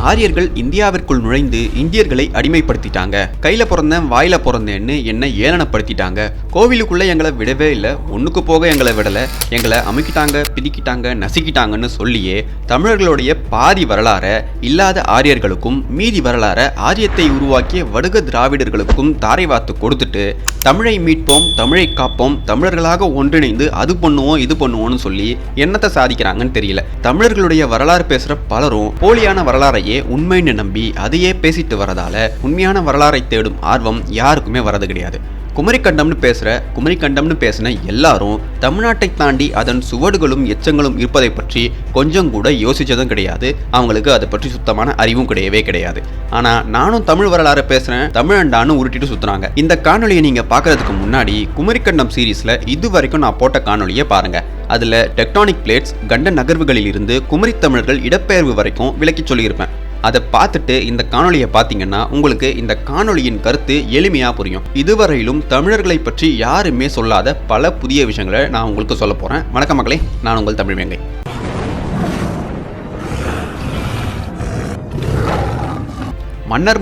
ஆரியர்கள் இந்தியாவிற்குள் நுழைந்து இந்தியர்களை அடிமைப்படுத்திட்டாங்க. கையில பிறந்தேன் வாயில பிறந்தேன்னு என்ன ஏளனப்படுத்திட்டாங்க. கோவிலுக்குள்ள எங்களை விடவே இல்லை, ஒண்ணுக்கு போக எங்களை விடல, எங்களை அமுக்கிட்டாங்க, பிதிக்கிட்டாங்க, நசுக்கிட்டாங்கன்னு சொல்லியே தமிழர்களுடைய பாதி வரலாற இல்லாத ஆரியர்களுக்கும் மீதி வரலாற ஆரியத்தை உருவாக்கிய வடுக திராவிடர்களுக்கும் தாரை வாத்து கொடுத்துட்டு தமிழை மீட்போம், தமிழை காப்போம், தமிழர்களாக ஒன்றிணைந்து அது பண்ணுவோம் இது பண்ணுவோம்னு சொல்லி என்னத்தை சாதிக்கிறாங்கன்னு தெரியல. தமிழர்களுடைய வரலாறு பேசுற பலரும் போலியான வரலாறையே உண்மைன்னு நம்பி அதையே பேசிட்டு வரதால உண்மையான வரலாறை தேடும் ஆர்வம் யாருக்குமே வரது கிடையாது. குமரிக்கண்டம்னு பேசின எல்லாரும் தமிழ்நாட்டை தாண்டி அதன் சுவடுகளும் எச்சங்களும் இருப்பதை பற்றி கொஞ்சம் கூட யோசிச்சதும் கிடையாது. அவங்களுக்கு அதை பற்றி சுத்தமான அறிவும் கிடையவே கிடையாது. ஆனா நானும் தமிழ் வரலாறு பேசுறேன், தமிழண்டான்னு உருட்டிட்டு சுத்துறாங்க. இந்த காணொலியை நீங்க பாக்குறதுக்கு முன்னாடி குமரிக்கண்டம் சீரீஸ்ல இது வரைக்கும் நான் போட்ட காணொலியை பாருங்க. அதுல டெக்டானிக் பிளேட்ஸ், கண்ட நகர்வுகளில் இருந்து குமரி தமிழர்கள் இடப்பெயர்வு வரைக்கும் விளக்கி சொல்லியிருப்பேன். அதை பார்த்துட்டு இந்த காணொலியை பார்த்தீங்கன்னா உங்களுக்கு இந்த காணொலியின் கருத்து எளிமையா புரியும். இதுவரையிலும் தமிழர்களை பற்றி யாருமே சொல்லாத பல புதிய விஷயங்களை நான் உங்களுக்கு சொல்ல போறேன். வணக்கம் மக்களே, நான் உங்கள் தமிழ் வேங்கை.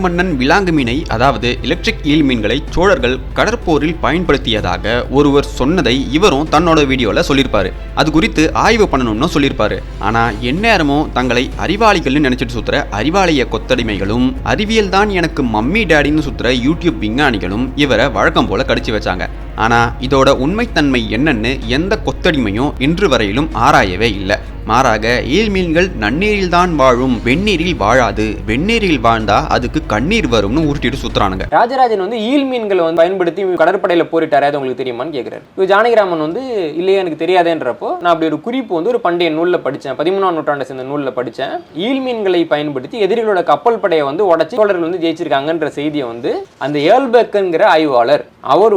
மன்னன் விலாங்கு மீனை, அதாவது எலக்ட்ரிக் ஈல் மீன்களை சோழர்கள் கடற்போரில் பயன்படுத்தியதாக ஒருவர் சொன்னதை இவரும் தன்னோட வீடியோவில் சொல்லியிருப்பாரு. அது குறித்து ஆய்வு பண்ணணும்னு சொல்லியிருப்பாரு. ஆனால் எந்நேரமும் தங்களை அறிவாளிகள்னு நினைச்சிட்டு சுத்துற அறிவாளிய கொத்தடிமைகளும் அறிவியல் தான் எனக்கு மம்மி டேடின்னு சுத்துற யூடியூப் விஞ்ஞானிகளும் இவரை வழக்கம் போல கடிச்சு வச்சாங்க. ஆனால் இதோட உண்மைத்தன்மை என்னன்னு எந்த கொத்தடிமையும் இன்று வரையிலும் ஆராயவே இல்லை. மாறாக ஈல் மீன்கள் நன்னீரில் தான் வாழும், வெந்நீரில் வாழாது, வெந்நீரில் வாழ்ந்தா அதுக்கு கண்ணீர் வரும்னு உருட்டிட்டு சுத்துறானுங்க. ராஜராஜன் ஈல் மீன்களை பயன்படுத்தி கடற்படையில போரிட்டாரு, அது உங்களுக்கு தெரியுமான்னு கேட்கிறாரு. ஜானகிராமன் இல்லையே எனக்கு தெரியாதேன்றப்போ நான் அப்படி ஒரு குறிப்பு ஒரு பண்டைய நூல்ல படிச்சேன், 13ஆம் நூற்றாண்டை சேர்ந்த நூல்ல படிச்சேன். ஈல் மீன்களை பயன்படுத்தி எதிரிகளோட கப்பல் படையை உடைச்சி சோழர்கள் ஜெயிச்சிருக்காங்கன்ற செய்தியை அந்த ஏல்பெக்ங்கிற ஆய்வாளர் அவர்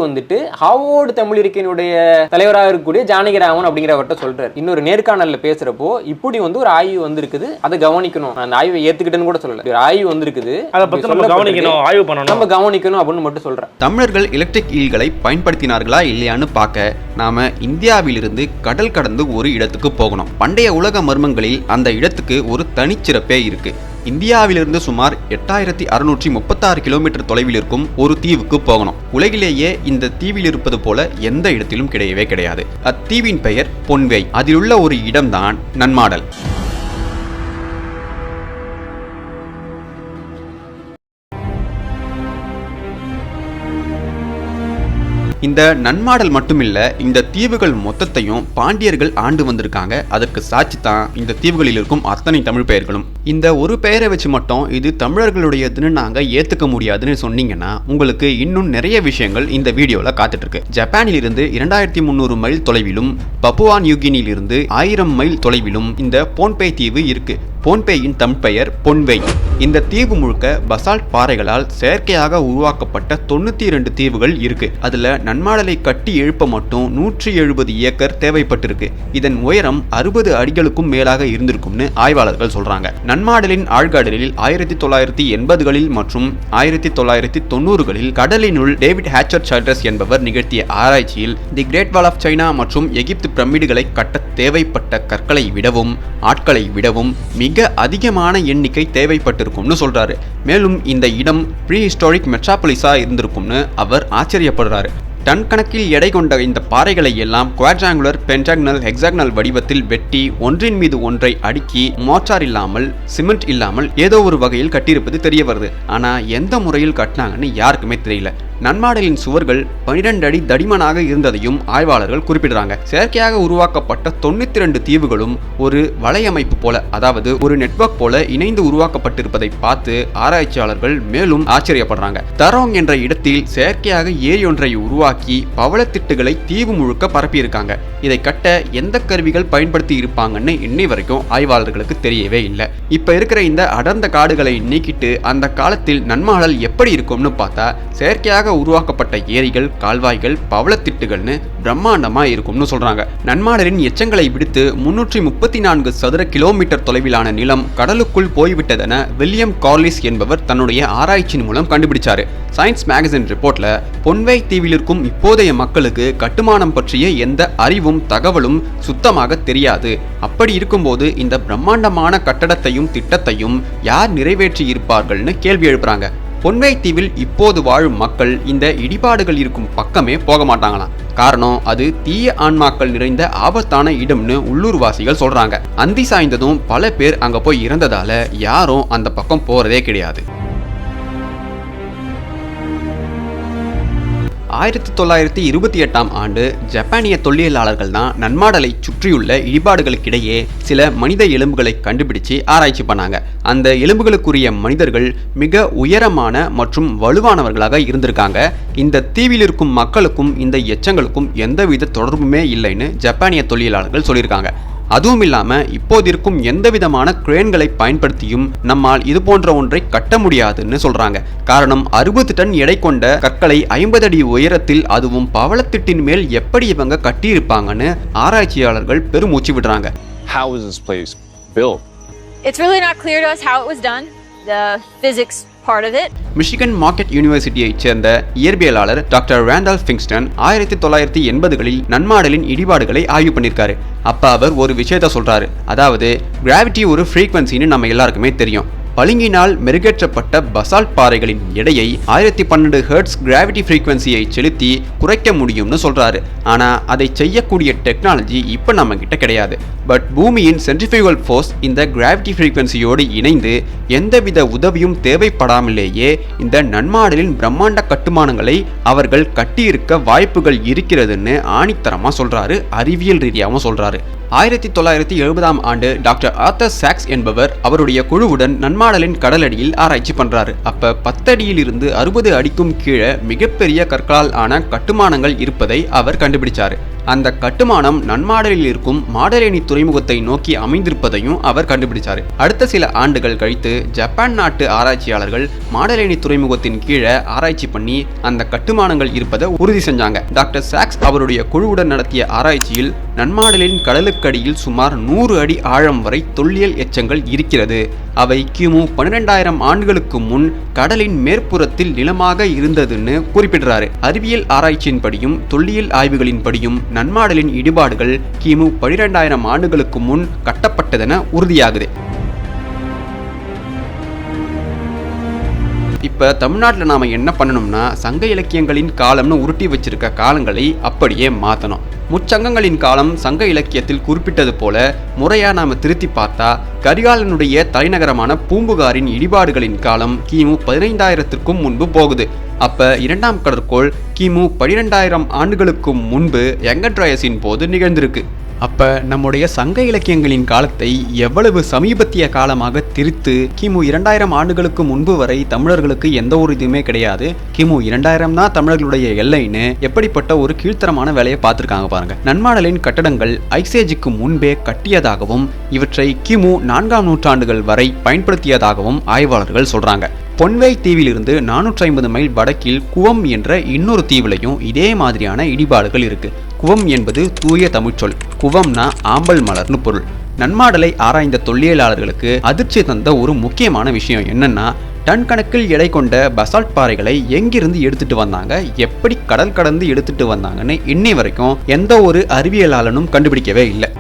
ஹார்வர்ட் தமிழிருக்கையினுடைய தலைவராக இருக்கக்கூடிய ஜானகிராமன் அப்படிங்கிறவர்கிட்ட சொல்றாரு. இன்னொரு நேர்காணல்ல பேசுற இப்படி ஒரு ஆய்வு வந்திருக்குது, அதை கவனிக்கணும். அந்த ஆய்வை ஏத்துக்கிட்டேன்னு கூட சொல்லல, ஒரு ஆய்வு வந்திருக்குது, அதை பத்தி நம்ம கவனிக்கணும், ஆய்வு பண்ணணும், நம்ம கவனிக்கணும் அப்படின்னு மட்டும் சொல்றேன். தமிழர்கள் எலக்ட்ரிக் ஈல்களை பயன்படுத்தினார்களா இல்லையான்னு பார்க்க நாம இந்தியாவிலிருந்து கடல் கடந்து ஒரு இடத்துக்கு போகணும். பண்டைய உலக மர்மங்களில் அந்த இடத்துக்கு ஒரு தனிச்சிறப்பே இருக்கு. இந்தியாவிலிருந்து சுமார் 8636 கிலோமீட்டர் தொலைவில் இருக்கும் ஒரு தீவுக்கு போகணும். உலகிலேயே இந்த தீவில் இருப்பது போல எந்த இடத்திலும் கிடையவே கிடையாது. அத்தீவின் பெயர் பொன்வை. அதில் உள்ள ஒரு இடம்தான் நன்மாடல். இந்த நன்மாடல் மட்டுமில்ல, இந்த தீவுகள் மொத்தத்தையும் பாண்டியர்கள் ஆண்டு வந்திருக்காங்க. அதற்கு சாட்சி தான் இந்த தீவுகளில் இருக்கும் அத்தனை தமிழ் பெயர்களும். இந்த ஒரு பெயரை வச்சு மட்டும் இது தமிழர்களுடையதுன்னு நாங்க ஏத்துக்க முடியாதுன்னு சொன்னீங்கன்னா உங்களுக்கு இன்னும் நிறைய விஷயங்கள் இந்த வீடியோல காத்துட்டு இருக்கு. ஜப்பானில் இருந்து 2300 மைல் தொலைவிலும் பப்புவா நியூகினியில் இருந்து 1000 மைல் தொலைவிலும் இந்த போன்பே தீவு இருக்கு. போன்பேயின் தமிழ் பெயர் பொன்வை. இந்த தீவு முழுக்க பசால்ட் பாறைகளால் செயற்கையாக உருவாக்கப்பட்ட 92 தீவுகள் இருக்கு. அதுல நன்மாடலை கட்டி எழுப்ப மட்டும் 170 ஏக்கர் தேவைப்பட்டிருக்கு. இதன் உயரம் 60 அடிகளுக்கும் மேலாக இருந்திருக்கும்னு ஆய்வாளர்கள் சொல்றாங்க. நன்மாடலின் ஆழ்கடலில் 1980களில் மற்றும் 1990களில் கடலினுள் டேவிட் ஹேச்சர் சால்டர்ஸ் என்பவர் நிகழ்த்திய ஆராய்ச்சியில் தி கிரேட் வால் ஆஃப் சைனா மற்றும் எகிப்து பிரமிடுகளை கட்ட தேவைப்பட்ட கற்களை விடவும் ஆட்களை விடவும் மிக அதிகமான எண்ணிக்கை தேவைப்பட்டிருக்கும்னு சொல்றாரு. மேலும் இந்த இடம் ப்ரீ ஹிஸ்டாரிக் மெட்ராபொலிஸா இருந்திருக்கும்னு அவர் ஆச்சரியப்படுறாரு. டன் கணக்கில் எடை கொண்ட இந்த பாறைகளை எல்லாம் குவாட்ராங்குலர், பென்டாகனல், ஹெக்ஸாகனல் வடிவத்தில் வெட்டி ஒன்றின் மீது ஒன்றை அடுக்கி மோட்டார் இல்லாமல் சிமெண்ட் இல்லாமல் ஏதோ ஒரு வகையில் கட்டியிருப்பது தெரிய வருது. ஆனா எந்த முறையில் கட்டினாங்கன்னு யாருக்குமே தெரியல. நன்மாடலின் சுவர்கள் 12 அடி தடிமனாக இருந்ததையும் ஆய்வாளர்கள் குறிப்பிடுறாங்க. செயற்கையாக உருவாக்கப்பட்ட 92 தீவுகளும் ஒரு வலையமைப்பு போல, அதாவது ஒரு நெட்வொர்க் போல இணைந்து உருவாக்கப்பட்டிருப்பதை பார்த்து ஆராய்ச்சியாளர்கள் மேலும் ஆச்சரியப்படுறாங்க. தரோங் என்ற இடத்தில் செயற்கையாக ஏரி ஒன்றை உருவாக்கி பவளத்திட்டுகளை தீவு முழுக்க பரப்பியிருக்காங்க. இதை கட்ட எந்த கருவிகள் பயன்படுத்தி இருப்பாங்கன்னு இன்னை வரைக்கும் ஆய்வாளர்களுக்கு தெரியவே இல்லை. இப்ப இருக்கிற இந்த அடர்ந்த காடுகளை நீக்கிட்டு அந்த காலத்தில் நன்மாடல் எப்படி இருக்கும்னு பார்த்தா செயற்கையாக உருவாக்கப்பட்ட ஏரிகள், கால்வாய்கள், பவளத்திட்டுகள்னு பிரம்மாண்டமா இருக்கும்னு சொல்றாங்க. நன்மாடலின் எச்சங்களை விடுத்து 334 சதுர கிலோமீட்டர் தொலைவிலான நிலம் கடலுக்குள் போய்விட்டதென வில்லியம் கார்லிஸ் என்பவர் தன்னுடைய ஆராய்ச்சியின் மூலம் கண்டுபிடிச்சாரு. சயின்ஸ் மேகசின் ரிப்போர்ட்ல பொன்வை தீவில் இருக்கும் இப்போதைய மக்களுக்கு கட்டுமானம் பற்றிய எந்த அறிவும் தகவலும் சுத்தமாக தெரியாது. அப்படி இருக்கும்போது இந்த பிரம்மாண்டமான கட்டடத்தையும் திட்டத்தையும் யார் நிறைவேற்றி இருப்பார்கள்னு கேள்வி எழுப்புறாங்க. பொன்வை தீவில் இப்போது வாழும் மக்கள் இந்த இடிபாடுகள் இருக்கும் பக்கமே போக மாட்டாங்களாம். காரணம், அது தீய ஆன்மாக்கள் நிறைந்த ஆபத்தான இடம்னு உள்ளூர்வாசிகள் சொல்றாங்க. அந்தி சாய்ந்ததும் பல பேர் அங்க போய் இறந்ததால யாரும் அந்த பக்கம் போறதே கிடையாது. 1928ஆம் ஆண்டு ஜப்பானிய தொல்லியலாளர்கள் தான் நன்மாடலை சுற்றியுள்ள இடிபாடுகளுக்கிடையே சில மனித எலும்புகளை கண்டுபிடிச்சு ஆராய்ச்சி பண்ணாங்க. அந்த எலும்புகளுக்குரிய மனிதர்கள் மிக உயரமான மற்றும் வலுவானவர்களாக இருந்திருக்காங்க. இந்த தீவில் இருக்கும் மக்களுக்கும் இந்த எச்சங்களுக்கும் எந்தவித தொடர்புமே இல்லைன்னு ஜப்பானிய தொல்லியலாளர்கள் சொல்லியிருக்காங்க. அதுவும் இல்லாம இப்போது இருக்கும் எந்த விதமான கிரேன்களை பயன்படுத்தியும் நம்மால் இது போன்ற ஒன்றை கட்ட முடியாதுன்னு சொல்றாங்க. காரணம், 60 டன் எடை கொண்ட கற்களை 50 அடி உயரத்தில் அதுவும் பவளத்திட்டின் மேல் எப்படி இவங்க கட்டியிருப்பாங்கன்னு ஆராய்ச்சியாளர்கள் பெருமூச்சு விடுறாங்க. How was this place built? It's really not clear to us how it was done. The physics part of it. Michigan market யூனிவர்சிட்டியைச் சேர்ந்த இயற்பியலாளர் டாக்டர் ராண்டல்ஃப் ஃபிங்ஸ்டன் 1980களில் நன்மாடலின் இடிபாடுகளை ஆய்வு பண்ணியிருக்காரு. அப்ப அவர் ஒரு விஷயத்த சொல்றாரு. அதாவது, கிராவிட்டி ஒரு ஃப்ரீக்வன்சின்னு நம்ம எல்லாருக்குமே தெரியும். பளிங்கினால் மெருகேற்றப்பட்ட பசால்ட் பாறைகளின் எடையை 1012 ஹெர்ட்ஸ் கிராவிட்டி ஃப்ரீக்வன்சியை செலுத்தி குறைக்க முடியும்னு சொல்றாரு. ஆனா அதை செய்யக்கூடிய டெக்னாலஜி இப்ப நம்ம கிட்ட கிடையாது. பட் பூமியின் சென்ட்ரிஃபியூகல் ஃபோர்ஸ் இந்த கிராவிட்டி ஃப்ரீக்வன்சியோடு இணைந்து எந்தவித உதவியும் தேவைப்படாமலேயே இந்த நன்மாடலின் பிரம்மாண்ட கட்டுமானங்களை அவர்கள் கட்டியிருக்க வாய்ப்புகள் இருக்கிறதுன்னு ஆணித்தரமா சொல்றாரு. அறிவியல் ரீதியாகவும் சொல்றாரு. 1970ஆம் ஆண்டு டாக்டர் ஆர்தர் சாக்ஸ் என்பவர் அவருடைய குழுவுடன் நன்மாடலின் கடலடியில் ஆராய்ச்சி பண்றாரு. அப்ப 10 அடியில் இருந்து 60 அடிக்கும் கீழே மிகப்பெரிய கற்களால் ஆன கட்டுமானங்கள் இருப்பதை அவர் கண்டுபிடிச்சாரு. அந்த கட்டுமானம் நன்மாடலில் இருக்கும் மாடலேனி துறைமுகத்தை நோக்கி அமைந்திருப்பதையும் அவர் கண்டுபிடிச்சாரு. அடுத்த சில ஆண்டுகள் கழித்து ஜப்பான் நாட்டு ஆராய்ச்சியாளர்கள் மாடலேனி துறைமுகத்தின் கீழே ஆராய்ச்சி பண்ணி அந்த கட்டுமானங்கள் இருப்பதை உறுதி செஞ்சாங்க. டாக்டர் சாக்ஸ் அவருடைய குழுவுடன் நடத்திய ஆராய்ச்சியில் நன்மாடலின் கடலுக்கடியில் சுமார் 100 அடி ஆழம் வரை தொல்லியல் எச்சங்கள் இருக்கிறது. அவை கிமு 12000 ஆண்டுகளுக்கு முன் கடலின் மேற்புறத்தில் நிலமாக இருந்ததுன்னு குறிப்பிடுறாரு. அறிவியல் ஆராய்ச்சியின்படியும் தொல்லியல் ஆய்வுகளின்படியும் நன்மாடலின் இடிபாடுகள் கிமு 12000 ஆண்டுகளுக்கு முன் கட்டப்பட்டதென உறுதியாகுது. இப்ப தமிழ்நாட்டில் நாம என்ன பண்ணணும்னா, சங்க இலக்கியங்களின் காலம்னு உருட்டி வச்சிருக்க காலங்களை அப்படியே மாற்றணும். முச்சங்கங்களின் காலம் சங்க இலக்கியத்தில் குறிப்பிட்டது போல முறையா நாம திருத்தி பார்த்தா, கரிகாலனுடைய தலைநகரமான பூம்புகாரின் இடிபாடுகளின் காலம் கிமு 15000க்கும் முன்பு போகுது. அப்ப 2ஆம் கடற்கோள் கிமு 12000 ஆண்டுகளுக்கு முன்பு எங்கட்ரயஸின் போது நிகழ்ந்திருக்கு. அப்ப நம்முடைய சங்க இலக்கியங்களின் காலத்தை எவ்வளவு சமீபத்திய காலமாக திரித்து கிமு 2000 ஆண்டுகளுக்கு முன்பு வரை தமிழர்களுக்கு எந்த ஒரு இதுவுமே கிடையாது, கிமு 2000 தான் தமிழர்களுடைய எல்லைன்னு எப்படிப்பட்ட ஒரு கீழ்த்தரமான வேலையை பார்த்திருக்காங்க பாருங்க. நன்மாடலின் கட்டடங்கள் ஐசேஜுக்கு முன்பே கட்டியதாகவும் இவற்றை கிமு 4ஆம் நூற்றாண்டுகள் வரை பயன்படுத்தியதாகவும் ஆய்வாளர்கள் சொல்றாங்க. பொன்வை தீவிலிருந்து 450 மைல் வடக்கில் குவம் என்ற இன்னொரு தீவிலையும் இதே மாதிரியான இடிபாடுகள் இருக்கு. குவம் என்பது தூய தமிழ்ச்சொல். குவம்னா ஆம்பல் மலர்னு பொருள். நன்மாடலை ஆராய்ந்த தொல்லியலாளர்களுக்கு அதிர்ச்சி தந்த ஒரு முக்கியமான விஷயம் என்னன்னா, டன் கணக்கில் எடை கொண்ட பசால்ட் பாறைகளை எங்கிருந்து எடுத்துட்டு வந்தாங்க, எப்படி கடல் கடந்து எடுத்துட்டு வந்தாங்கன்னு இன்னை வரைக்கும் எந்த ஒரு அறிவியலாளனும் கண்டுபிடிக்கவே இல்லை.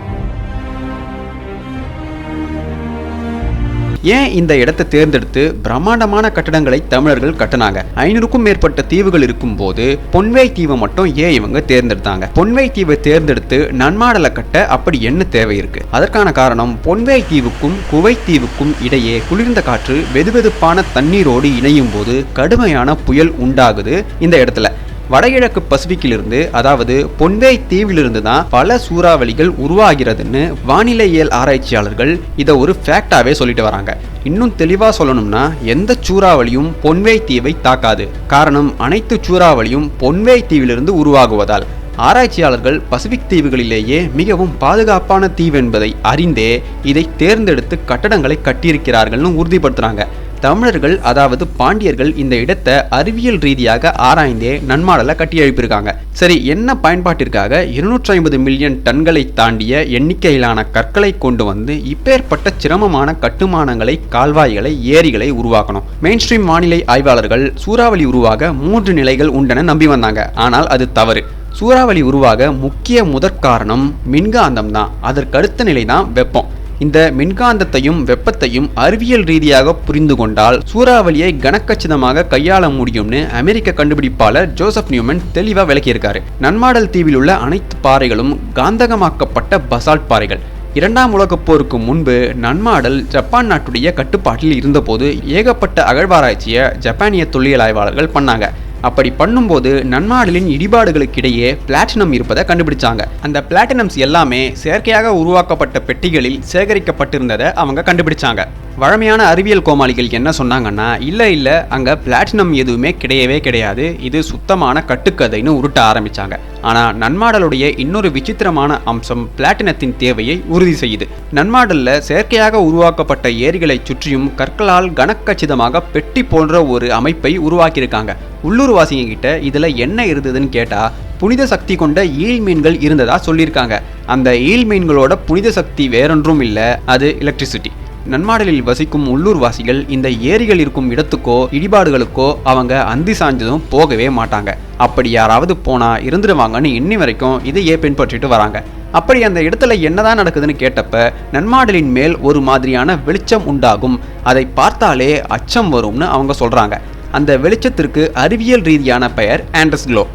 ஏன் இந்த இடத்தை தேர்ந்தெடுத்து பிரம்மாண்டமான கட்டடங்களை தமிழர்கள் கட்டினாங்க? 500க்கும் மேற்பட்ட தீவுகள் இருக்கும் போது பொன்வை தீவை மட்டும் ஏன் இவங்க தேர்ந்தெடுத்தாங்க? பொன்வை தீவை தேர்ந்தெடுத்து நன்மாடலை கட்ட அப்படி என்ன தேவை இருக்கு? அதற்கான காரணம், பொன்வை தீவுக்கும் குவைத் தீவுக்கும் இடையே குளிர்ந்த காற்று வெதுவெதுப்பான தண்ணீரோடு இணையும் போது கடுமையான புயல் உண்டாகுது. இந்த இடத்துல வடகிழக்கு பசிபிக்கிலிருந்து, அதாவது பொன்வை தீவிலிருந்து தான் பல சூறாவளிகள் உருவாகிறதுன்னு வானிலையியல் ஆராய்ச்சியாளர்கள் இதை ஒரு ஃபேக்டாவே சொல்லிட்டு வராங்க. இன்னும் தெளிவா சொல்லணும்னா, எந்த சூறாவளியும் பொன்வை தீவை தாக்காது. காரணம், அனைத்து சூறாவளியும் பொன்வை தீவிலிருந்து உருவாகுவதால். ஆராய்ச்சியாளர்கள் பசிபிக் தீவுகளிலேயே மிகவும் பாதுகாப்பான தீவு என்பதை அறிந்தே இதை தேர்ந்தெடுத்து கட்டடங்களை கட்டியிருக்கிறார்கள்னு உறுதிப்படுத்துறாங்க. தமிழர்கள் அதாவது பாண்டியர்கள் இந்த இடத்தை அறிவியல் ரீதியாக ஆராய்ந்தே நன்மாடலை கட்டி எழுப்பியிருக்காங்க. சரி, என்ன பயன்பாட்டிற்காக 250 மில்லியன் டன்களை தாண்டிய எண்ணிக்கையிலான கற்களை கொண்டு வந்து இப்பேற்பட்ட சிரமமான கட்டுமானங்களை, கால்வாய்களை, ஏரிகளை உருவாக்கணும்? மெயின் ஸ்ட்ரீம் வானிலை ஆய்வாளர்கள் சூறாவளி உருவாக 3 நிலைகள் உண்டென நம்பி வந்தாங்க. ஆனால் அது தவறு. சூறாவளி உருவாக முக்கிய முதற்காரணம் மின்காந்தம் தான். அதற்கடுத்த நிலை தான் வெப்பம். இந்த மின்காந்தத்தையும் வெப்பத்தையும் அறிவியல் ரீதியாக புரிந்து கொண்டால் சூறாவளியை கனக்கச்சிதமாக கையாள முடியும்னு அமெரிக்க கண்டுபிடிப்பாளர் ஜோசப் நியூமன் தெளிவா விளக்கியிருக்காரு. நன்மாடல் தீவில் உள்ள அனைத்து பாறைகளும் காந்தகமாக்கப்பட்ட பசால்ட் பாறைகள். 2ஆம் உலகப் போருக்கு முன்பு நன்மாடல் ஜப்பான் நாட்டுடைய கட்டுப்பாட்டில் இருந்தபோது ஏகப்பட்ட அகழ்வாராய்ச்சியை ஜப்பானிய தொல்லியல் ஆய்வாளர்கள் பண்ணாங்க. அப்படி பண்ணும்போது நன்மாடலின் இடிபாடுகளுக்கிடையே பிளாட்டினம் இருப்பதை கண்டுபிடிச்சாங்க. அந்த பிளாட்டினம்ஸ் எல்லாமே செயற்கையாக உருவாக்கப்பட்ட பெட்டிகளில் சேகரிக்கப்பட்டிருந்ததை அவங்க கண்டுபிடிச்சாங்க. வழமையான அறிவியல் கோமாளிகள் என்ன சொன்னாங்கன்னா, இல்லை அங்கே பிளாட்டினம் எதுவுமே கிடையவே கிடையாது, இது சுத்தமான கட்டுக்கதைன்னு உருட்ட ஆரம்பிச்சாங்க. ஆனால் நன்மாடலுடைய இன்னொரு விசித்திரமான அம்சம் பிளாட்டினத்தின் தேவையை உறுதி செய்யுது. நன்மாடலில் செயற்கையாக உருவாக்கப்பட்ட ஏரிகளை சுற்றியும் கற்களால் கனக்கச்சிதமாக பெட்டி போன்ற ஒரு அமைப்பை உருவாக்கியிருக்காங்க. உள்ளூர்வாசிங்க கிட்ட இதில் என்ன இருந்ததுன்னு கேட்டால் புனித சக்தி கொண்ட ஈல் மீன்கள் இருந்ததா சொல்லியிருக்காங்க. அந்த ஈல் மீன்களோட புனித சக்தி வேறொன்றும் இல்லை, அது எலக்ட்ரிசிட்டி. நன்மாடலில் வசிக்கும் உள்ளூர்வாசிகள் இந்த ஏரிகள் இருக்கும் இடத்துக்கோ இடிபாடுகளுக்கோ அவங்க அந்தி சாய்ந்ததும் போகவே மாட்டாங்க. அப்படி யாராவது போனா இருந்துருவாங்கன்னு இன்னி வரைக்கும் இதையே பின்பற்றிட்டு வராங்க. அப்படி அந்த இடத்துல என்னதான் நடக்குதுன்னு கேட்டப்ப நன்மாடலின் மேல் ஒரு மாதிரியான வெளிச்சம் உண்டாகும். அதை பார்த்தாலே அச்சம் வரும்னு அவங்க சொல்றாங்க. அந்த வெளிச்சத்திற்கு அறிவியல் ரீதியான பெயர் ஆண்டஸ் க்ளோ.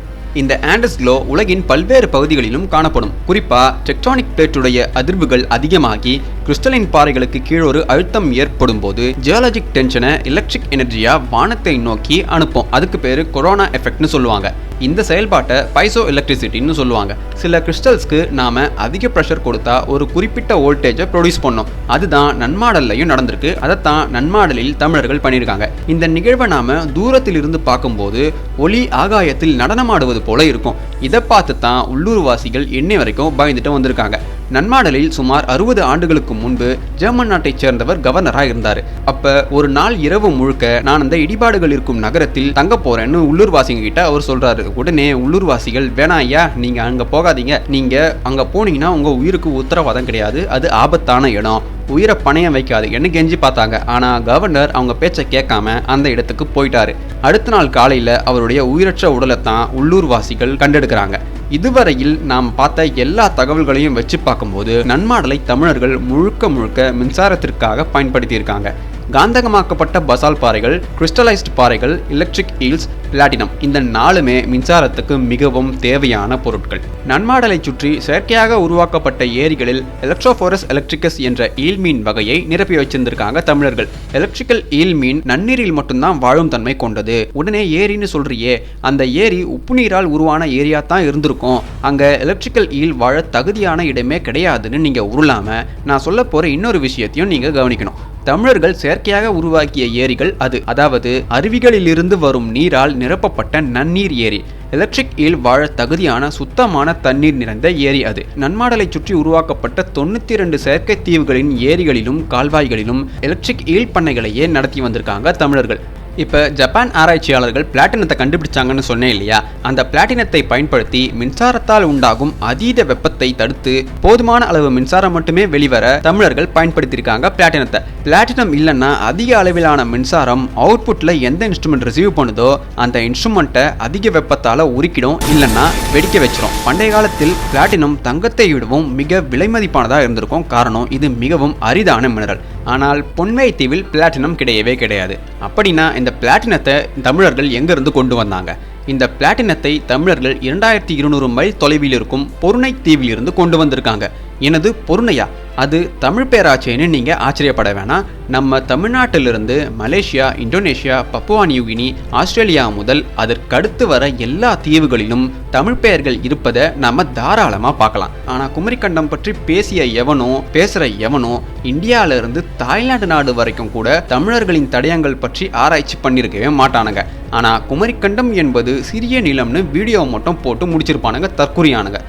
இந்த ஆண்டஸ் க்ளோ உலகின் பல்வேறு பகுதிகளிலும் காணப்படும். குறிப்பா டெக்டானிக் பிளேட்டுடைய அதிர்வுகள் அதிகமாகி கிறிஸ்டலின் பாறைகளுக்கு கீழொரு அழுத்தம் ஏற்படும் போது ஜியாலஜிக் டென்ஷனை எலக்ட்ரிக் எனர்ஜியா வானத்தை நோக்கி அனுப்பும். அதுக்கு பேரு கொரோனா எஃபெக்ட்னு சொல்லுவாங்க. இந்த செயல்பாட்டை பைசோ எலக்ட்ரிசிட்டின்னு சொல்லுவாங்க. சில கிறிஸ்டல்ஸ்க்கு நாம அதிக ப்ரெஷர் கொடுத்தா ஒரு குறிப்பிட்ட வோல்டேஜை ப்ரொடியூஸ் பண்ணோம். அதுதான் நன்மாடல்லையும் நடந்திருக்கு. அதைத்தான் நன்மாடலில் தமிழர்கள் பண்ணியிருக்காங்க. இந்த நிகழ்வை நாம தூரத்தில் இருந்து பார்க்கும்போது ஒளி ஆகாயத்தில் நடனமாடுவது போல இருக்கும். இதை பார்த்து தான் உள்ளூர்வாசிகள் இன்னை வரைக்கும் பயந்துட்டு வந்திருக்காங்க. நன்மாடலில் சுமார் 60 ஆண்டுகளுக்கு முன்பு ஜெர்மன் நாட்டைச் சேர்ந்தவர் கவர்னராக இருந்தார். அப்ப ஒரு நாள் இரவு முழுக்க நான் அந்த இடிபாடுகள் இருக்கும் நகரத்தில் தங்க போறேன்னு உள்ளூர்வாசிங்க கிட்ட அவர் சொல்றாரு. உடனே உள்ளூர்வாசிகள், வேணா ஐயா, நீங்க அங்க போகாதீங்க, நீங்க அங்க போனீங்கன்னா உங்க உயிருக்கு உத்தரவாதம் கிடையாது, அது ஆபத்தான இடம், உயிரை பணையம் வைக்காது என்ன கெஞ்சி பார்த்தாங்க. ஆனா கவர்னர் அவங்க பேச்சை கேட்காம அந்த இடத்துக்கு போயிட்டாரு. அடுத்த நாள் காலையில அவருடைய உயிரற்ற உடலைத்தான் உள்ளூர்வாசிகள் கண்டெடுக்கிறாங்க. இதுவரையில் நாம் பார்த்த எல்லா தகவல்களையும் வச்சு பார்க்கும்போது நன்மாடலை தமிழர்கள் முழுக்க மின்சாரத்திற்காக பயன்படுத்தியிருக்காங்க. காந்தகமாக்கப்பட்ட பசால் பாறைகள், கிறிஸ்டலைஸ்ட் பாறைகள், எலக்ட்ரிக் ஈல்ஸ், பிளாட்டினம், இந்த 4மே மின்சாரத்துக்கு மிகவும் தேவையான பொருட்கள். நன்மாடலை சுற்றி செயற்கையாக உருவாக்கப்பட்ட ஏரிகளில் எலக்ட்ரோஃபோரஸ் எலக்ட்ரிகஸ் என்ற ஈல் மீன் வகையை நிரப்பி வச்சிருந்திருக்காங்க தமிழர்கள். எலக்ட்ரிக்கல் ஈல் மீன் நன்னீரில் மட்டும்தான் வாழும் தன்மை கொண்டது. உடனே ஏரின்னு சொல்றியே, அந்த ஏரி உப்பு நீரால் உருவான ஏரியா தான் இருந்திருக்கும், அங்க எலக்ட்ரிக்கல் ஈல் வாழ தகுதியான இடமே கிடையாதுன்னு நீங்க உருளாம நான் சொல்ல போற இன்னொரு விஷயத்தையும் நீங்க கவனிக்கணும். தமிழர்கள் செயற்கையாக உருவாக்கிய ஏரிகள் அது, அதாவது அருவிகளிலிருந்து வரும் நீரால் நிரப்பப்பட்ட நன்னீர் ஏரி. எலக்ட்ரிக் ஈல் வாழ தகுதியான சுத்தமான தண்ணீர் நிறைந்த ஏரி அது. நன்மாடலை சுற்றி உருவாக்கப்பட்ட 92 செயற்கை தீவுகளின் ஏரிகளிலும் கால்வாய்களிலும் எலக்ட்ரிக் ஈல் பண்ணைகளையே நடத்தி வந்திருக்காங்க தமிழர்கள். இப்போ ஜப்பான் ஆராய்ச்சியாளர்கள் பிளாட்டினத்தை கண்டுபிடிச்சாங்கன்னு சொன்னேன் இல்லையா, அந்த பிளாட்டினத்தை பயன்படுத்தி மின்சாரத்தால் உண்டாகும் அதீத வெப்பத்தை தடுத்து போதுமான அளவு மின்சாரம் மட்டுமே வெளிவர தமிழர்கள் பயன்படுத்தியிருக்காங்க பிளாட்டினத்தை. பிளாட்டினம் இல்லைன்னா அதிக அளவிலான மின்சாரம் அவுட்புட்டில் எந்த இன்ஸ்ட்ருமெண்ட் ரிசீவ் பண்ணுதோ அந்த இன்ஸ்ட்ருமெண்ட்டை அதிக வெப்பத்தால் உருக்கிடும், இல்லைன்னா வெடிக்க வச்சிரும். பண்டைய காலத்தில் பிளாட்டினம் தங்கத்தை விடவும் மிக விலைமதிப்பானதாக இருந்திருக்கும். காரணம், இது மிகவும் அரிதான மினரல். ஆனால் பொன்மை தீவில் பிளாட்டினம் கிடையவே கிடையாது. அப்படின்னா இந்த பிளாட்டினத்தை தமிழர்கள் எங்கிருந்து கொண்டு வந்தாங்க? இந்த பிளாட்டினத்தை தமிழர்கள் 2200 மைல் தொலைவில் இருக்கும் பொருணை தீவில் இருந்து கொண்டு வந்திருக்காங்க. எனது பொருணையா? அது தமிழ் பேராச்சேன்னு நீங்கள் ஆச்சரியப்பட வேணாம். நம்ம தமிழ்நாட்டிலிருந்து Malaysia, Indonesia, Papua New Guinea, Australia முதல் அதற்கடுத்து வர எல்லா தீவுகளிலும் தமிழ் பெயர்கள் இருப்பதை நம்ம தாராளமாக பார்க்கலாம். ஆனால் குமரிக்கண்டம் பற்றி பேசுகிற எவனோ இந்தியாவிலிருந்து தாய்லாந்து நாடு வரைக்கும் கூட தமிழர்களின் தடயங்கள் பற்றி ஆராய்ச்சி பண்ணியிருக்கவே மாட்டானுங்க. ஆனால் குமரிக்கண்டம் என்பது சிறிய நிலம்னு வீடியோ மட்டும் போட்டு முடிச்சிருப்பானுங்க தற்குறியானுங்க.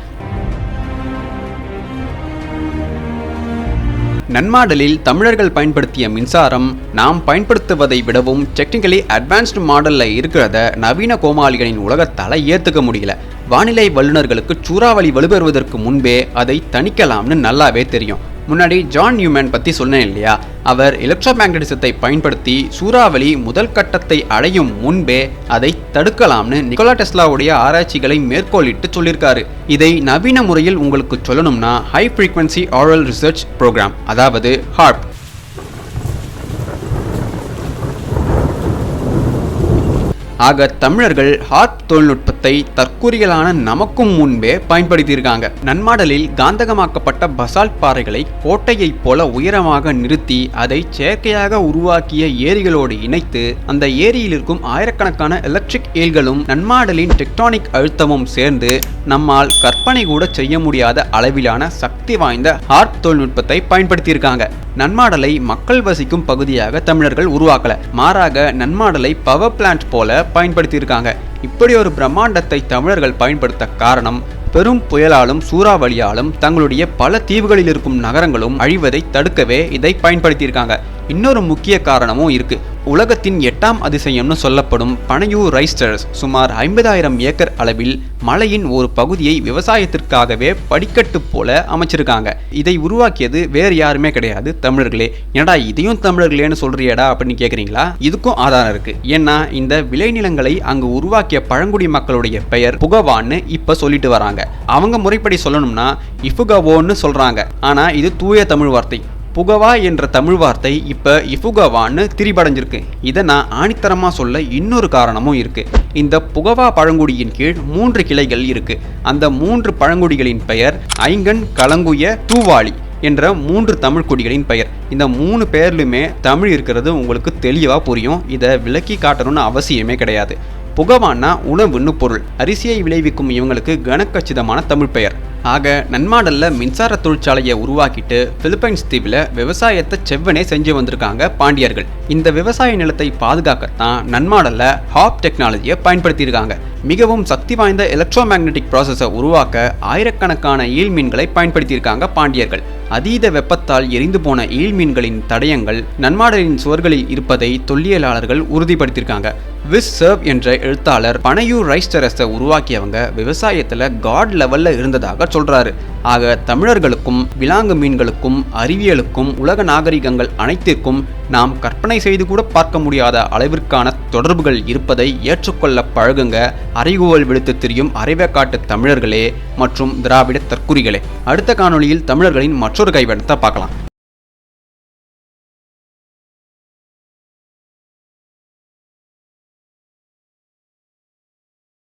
நன்மாடலில் தமிழர்கள் பயன்படுத்திய மின்சாரம் நாம் பயன்படுத்துவதை விடவும் டெக்னிக்கலி அட்வான்ஸ்டு மாடல்ல இருக்கிறத நவீன கோமாளிகளின் உலகத்தால ஏத்துக்க முடியல. வானிலை வல்லுநர்களுக்கு சூறாவளி வலுப்பெறுவதற்கு முன்பே அதை தணிக்கலாம்னு நல்லாவே தெரியும். முன்னாடி ஜான் நியூமேன் பற்றி சொன்னேன் இல்லையா, அவர் எலக்ட்ரோமேக்னடிசத்தை பயன்படுத்தி சூறாவளி முதல் கட்டத்தை அடையும் முன்பே அதை தடுக்கலாம்னு நிக்கோலா டெஸ்லாவுடைய ஆராய்ச்சிகளை மேற்கோளிட்டு சொல்லியிருக்காரு. இதை நவீன முறையில் உங்களுக்கு சொல்லணும்னா ஹை ஃப்ரீக்வன்சி ஆரல் ரிசர்ச் ப்ரோக்ராம், அதாவது ஹார்ப். ஆக தமிழர்கள் ஹார்ப் தொழில்நுட்பத்தை தற்கூறிகளான நமக்கும் முன்பே பயன்படுத்தியிருக்காங்க. நன்மாடலில் காந்தகமாக்கப்பட்ட பசால்ட் பாறைகளை கோட்டையைப் போல உயரமாக நிறுத்தி அதை செயற்கையாக உருவாக்கிய ஏரிகளோடு இணைத்து அந்த ஏரியில் இருக்கும் ஆயிரக்கணக்கான எலக்ட்ரிக் ஏல்களும் நன்மாடலின் டெக்டானிக் அழுத்தமும் சேர்ந்து நம்மால் கற்பனை கூட செய்ய முடியாத அளவிலான சக்தி வாய்ந்த ஹார்ப் தொழில்நுட்பத்தை பயன்படுத்தியிருக்காங்க. நன்மாடலை மக்கள் வசிக்கும் பகுதியாக தமிழர்கள் உருவாக்கல, மாறாக நன்மாடலை பவர் பிளான்ட் போல பயன்படுத்தியிருக்காங்க. இப்படி ஒரு பிரம்மாண்டத்தை தமிழர்கள் பயன்படுத்த காரணம் பெரும் புயலாலும் சூறாவளியாலும் தங்களுடைய பல தீவுகளில் இருக்கும் நகரங்களும் அழிவதை தடுக்கவே இதை பயன்படுத்தியிருக்காங்க. இன்னொரு முக்கிய காரணமும் இருக்கு. உலகத்தின் 8ஆம் அதிசயம்னு சொல்லப்படும் பனையூர் ரைஸ் டெரஸ் சுமார் 50,000 ஏக்கர் அளவில் மலையின் ஒரு பகுதியை விவசாயத்திற்காகவே படிக்கட்டு போல அமைச்சிருக்காங்க. இதை உருவாக்கியது வேறு யாருமே கிடையாது, தமிழர்களே. ஏடா இதையும் தமிழர்களேன்னு சொல்றியடா அப்படின்னு கேட்குறீங்களா? இதுக்கும் ஆதாரம் இருக்கு. ஏன்னா இந்த விளைநிலங்களை அங்கு உருவாக்கிய பழங்குடி மக்களுடைய பெயர் புகவான்னு இப்ப சொல்லிட்டு வராங்க. அவங்க முறைப்படி சொல்லணும்னா இஃபுகவோன்னு சொல்றாங்க. ஆனா இது தூய தமிழ் வார்த்தை. புகவா என்ற தமிழ் வார்த்தை இப்ப இஃபுகவான்னு திரிபடைஞ்சிருக்கு. இதை நான் ஆணித்தரமா சொல்ல இன்னொரு காரணமும் இருக்கு. இந்த புகவா பழங்குடியின் கீழ் 3 கிளைகள் இருக்கு. அந்த 3 பழங்குடிகளின் பெயர் ஐங்கன், கலங்குய, தூவாளி என்ற 3 தமிழ் குடிகளின் பெயர். இந்த 3 பெயர்லுமே தமிழ் இருக்கிறது உங்களுக்கு தெளிவா புரியும். இதை விளக்கி காட்டணும்னு அவசியமே கிடையாது. புகவான்னா உணவுன்னு பொருள். அரிசியை விளைவிக்கும் இவங்களுக்கு கனக்கச்சிதமான தமிழ் பெயர். ஆக நன்மாடல்ல மின்சார தொழிற்சாலையை உருவாக்கிட்டு பிலிப்பைன்ஸ் தீவில் விவசாயத்தை செவ்வனே செஞ்சு வந்திருக்காங்க பாண்டியர்கள். இந்த விவசாய நிலத்தை பாதுகாக்கத்தான் நன்மாடல்ல ஹார்ப் டெக்னாலஜியை பயன்படுத்தியிருக்காங்க. மிகவும் சக்தி வாய்ந்த எலக்ட்ரோ மேக்னெட்டிக் ப்ராசஸை உருவாக்க ஆயிரக்கணக்கான ஈல் மீன்களை பயன்படுத்தியிருக்காங்க பாண்டியர்கள். அதீத வெப்பத்தால் எரிந்து போன ஈல் மீன்களின் தடயங்கள் நன்மாடலின் சுவர்களில் இருப்பதை தொல்லியலாளர்கள் உறுதிப்படுத்தியிருக்காங்க. விஸ் சர்வ் என்ற எழுத்தாளர் பனையூர் ரைஸ் டெரஸை உருவாக்கியவங்க விவசாயத்துல காட் லெவல்ல இருந்ததாக சொல்றாரு. ஆக தமிழர்களுக்கும் விலாங்கு மீன்களுக்கும் அறிவியலுக்கும் உலக நாகரிகங்கள் அனைத்திற்கும் நாம் கற்பனை செய்து கூட பார்க்க முடியாத அளவிற்கான தொடர்புகள் இருப்பதை ஏற்றுக்கொள்ள பழகுங்க. அறைகூவல் விடுத்து திரியும் அரைவேக்காட்டு தமிழர்களே மற்றும் திராவிட தற்குறிகளே. அடுத்த காணொளியில் தமிழர்களின் மற்றொரு கைவண்ணத்தை பார்க்கலாம்.